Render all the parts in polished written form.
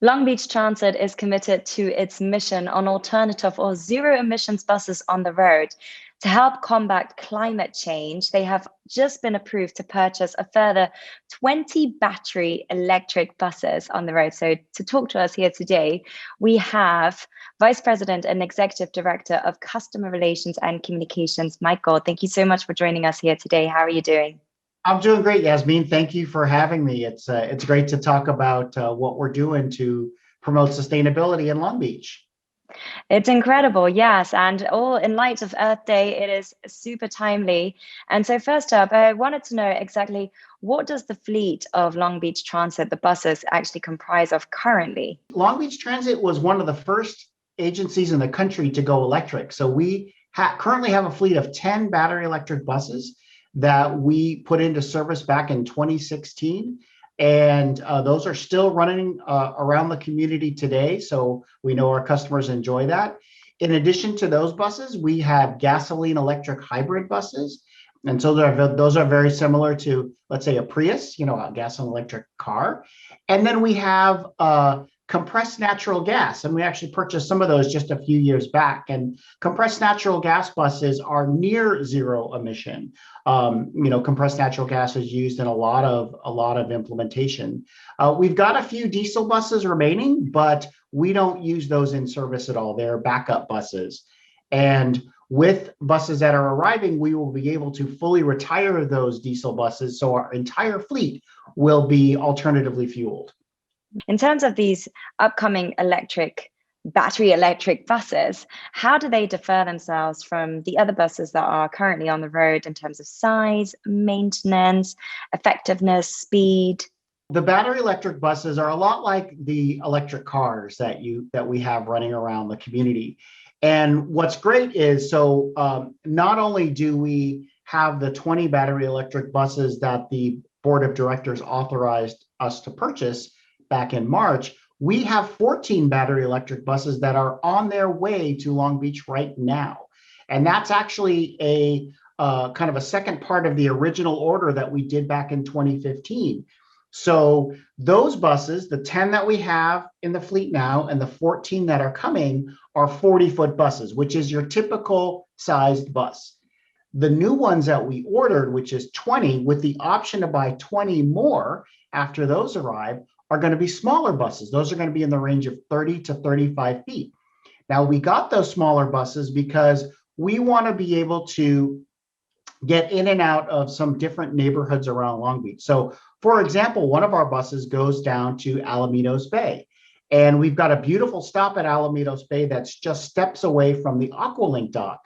Long Beach Transit is committed to its mission on alternative or zero emissions buses on the road. To help combat climate change, they have just been approved to purchase a further 20 battery electric buses on the road. So, to talk to us here today, we have Vice President and Executive Director of Customer Relations and Communications, Mike Gold. Thank you so much for joining us here today. How are you doing? I'm doing great, Yasmin. Thank you for having me. It's great to talk about what we're doing to promote sustainability in Long Beach. It's incredible, yes. And all in light of Earth Day, it is super timely. And so first up, I wanted to know exactly what does the fleet of Long Beach Transit, the buses, actually comprise of currently? Long Beach Transit was one of the first agencies in the country to go electric. So we currently have a fleet of 10 battery electric buses that we put into service back in 2016. And those are still running around the community today. So we know our customers enjoy that. In addition to those buses, we have gasoline electric hybrid buses. And so those are very similar to, let's say, a Prius, a gasoline electric car. And then we have compressed natural gas. And we actually purchased some of those just a few years back. And compressed natural gas buses are near zero emission. Compressed natural gas is used in a lot of implementation. We've got a few diesel buses remaining, but we don't use those in service at all. They're backup buses. And with buses that are arriving, we will be able to fully retire those diesel buses. So our entire fleet will be alternatively fueled. In terms of these upcoming battery electric buses, how do they differ themselves from the other buses that are currently on the road in terms of size, maintenance, effectiveness, speed? The battery electric buses are a lot like the electric cars that we have running around the community. And what's great is, not only do we have the 20 battery electric buses that the board of directors authorized us to purchase back in March, we have 14 battery electric buses that are on their way to Long Beach right now. And that's actually a kind of a second part of the original order that we did back in 2015. So those buses, the 10 that we have in the fleet now and the 14 that are coming, are 40-foot buses, which is your typical sized bus. The new ones that we ordered, which is 20, with the option to buy 20 more after those arrive, are going to be smaller buses. Those are going to be in the range of 30 to 35 feet. Now, we got those smaller buses because we want to be able to get in and out of some different neighborhoods around Long Beach. So, for example, one of our buses goes down to Alamitos Bay. And we've got a beautiful stop at Alamitos Bay that's just steps away from the Aqualink dock.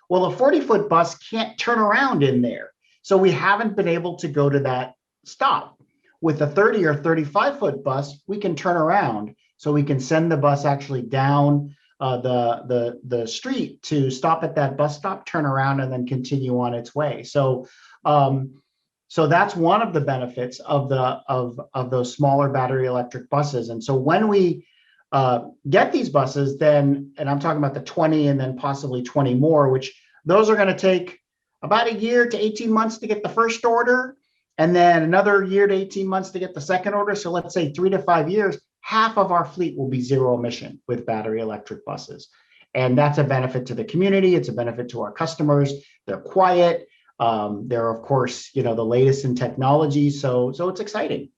Well, a 40-foot bus can't turn around in there. So we haven't been able to go to that stop. With a 30 or 35-foot bus, we can turn around. So we can send the bus actually down the street to stop at that bus stop, turn around, and then continue on its way. So that's one of the benefits of those smaller battery electric buses. And so when we get these buses, then, and I'm talking about the 20 and then possibly 20 more, which those are going to take about a year to 18 months to get the first order, and then another year to 18 months to get the second order. So let's say 3 to 5 years, half of our fleet will be zero emission with battery electric buses. And that's a benefit to the community. It's a benefit to our customers. They're quiet. They're, of course, the latest in technology. So it's exciting.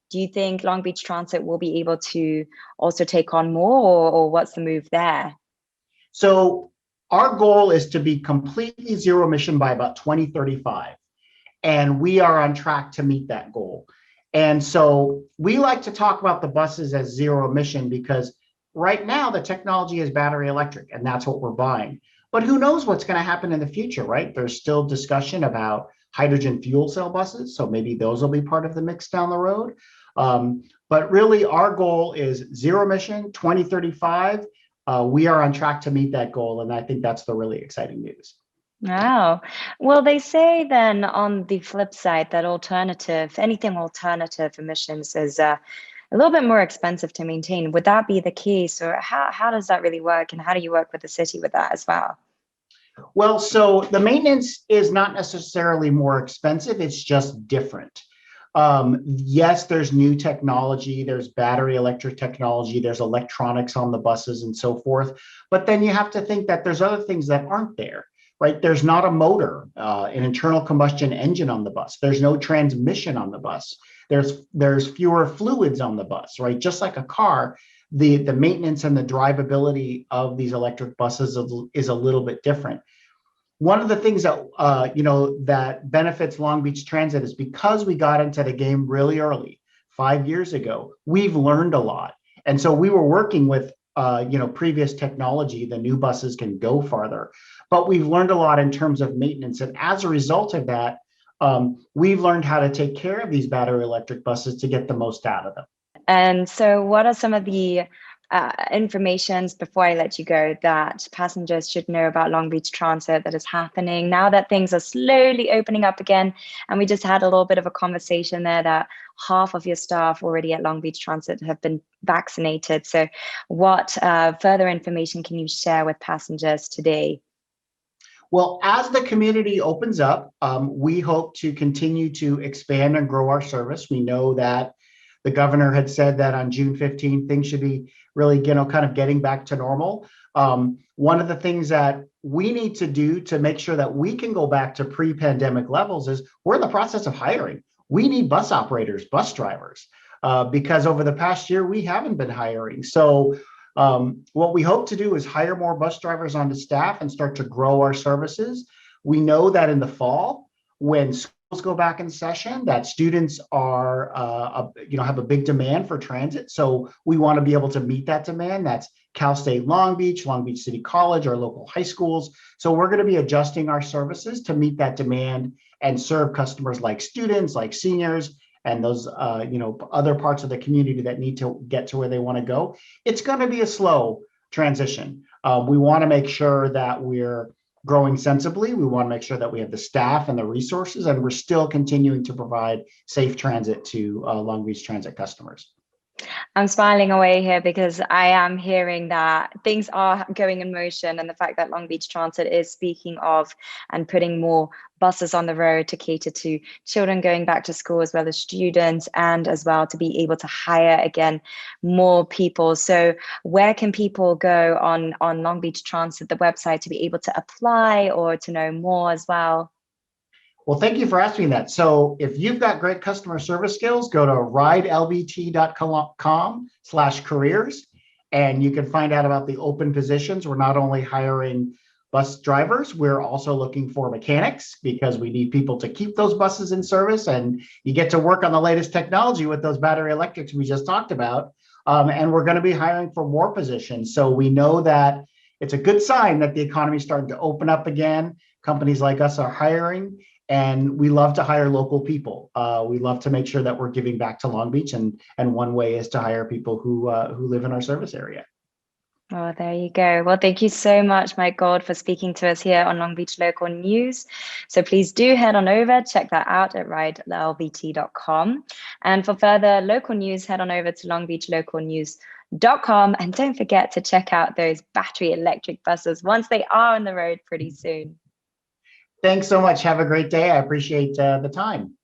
Do you think Long Beach Transit will be able to also take on more, or what's the move there? So our goal is to be completely zero emission by about 2035. And we are on track to meet that goal. And so we like to talk about the buses as zero emission because right now the technology is battery electric, and that's what we're buying. But who knows what's going to happen in the future, right? There's still discussion about hydrogen fuel cell buses. So maybe those will be part of the mix down the road. But really, our goal is zero emission, 2035. We are on track to meet that goal. And I think that's the really exciting news. Wow. Well, they say then on the flip side that anything alternative emissions is a little bit more expensive to maintain. Would that be the case, or how does that really work, and how do you work with the city with that as well? Well, so the maintenance is not necessarily more expensive, it's just different. Yes, there's new technology, there's battery electric technology, there's electronics on the buses and so forth. But then you have to think that there's other things that aren't there, right? There's not a motor, an internal combustion engine on the bus. There's no transmission on the bus. There's fewer fluids on the bus, right? Just like a car, the maintenance and the drivability of these electric buses is a little bit different. One of the things that that benefits Long Beach Transit is because we got into the game really early, 5 years ago. We've learned a lot, and so we were working with previous technology. The new buses can go farther, but we've learned a lot in terms of maintenance, and as a result of that, we've learned how to take care of these battery electric buses to get the most out of them. And so, what are some of the informations before I let you go that passengers should know about Long Beach Transit that is happening now that things are slowly opening up again? And we just had a little bit of a conversation there that half of your staff already at Long Beach Transit have been vaccinated. So what further information can you share with passengers today? Well, as the community opens up, we hope to continue to expand and grow our service. We know that the governor had said that on June 15th, things should be really, kind of getting back to normal. One of the things that we need to do to make sure that we can go back to pre-pandemic levels is we're in the process of hiring. We need bus operators, bus drivers, because over the past year, we haven't been hiring. So what we hope to do is hire more bus drivers onto staff and start to grow our services. We know that in the fall, when schools go back in session, that students are have a big demand for transit. So we want to be able to meet that demand. That's Cal State Long Beach, Long Beach City College, our local high schools. So we're going to be adjusting our services to meet that demand and serve customers like students, like seniors, and those other parts of the community that need to get to where they want to go. It's going to be a slow transition. We want to make sure that we're growing sensibly. We want to make sure that we have the staff and the resources, and we're still continuing to provide safe transit to Long Beach Transit customers. I'm smiling away here because I am hearing that things are going in motion, and the fact that Long Beach Transit is speaking of and putting more buses on the road to cater to children going back to school as well as students, and as well to be able to hire again more people. So where can people go on Long Beach Transit, the website, to be able to apply or to know more as well? Well, thank you for asking that. So if you've got great customer service skills, go to ridelbt.com/careers, and you can find out about the open positions. We're not only hiring bus drivers, we're also looking for mechanics because we need people to keep those buses in service, and you get to work on the latest technology with those battery electrics we just talked about. And we're going to be hiring for more positions. So we know that it's a good sign that the economy is starting to open up again. Companies like us are hiring. And we love to hire local people. We love to make sure that we're giving back to Long Beach, and one way is to hire people who live in our service area. Oh, there you go. Well, thank you so much, Mike Gold, for speaking to us here on Long Beach Local News. So please do head on over, check that out at ridelbt.com. And for further local news, head on over to longbeachlocalnews.com. And don't forget to check out those battery electric buses once they are on the road pretty soon. Thanks so much. Have a great day. I appreciate the time.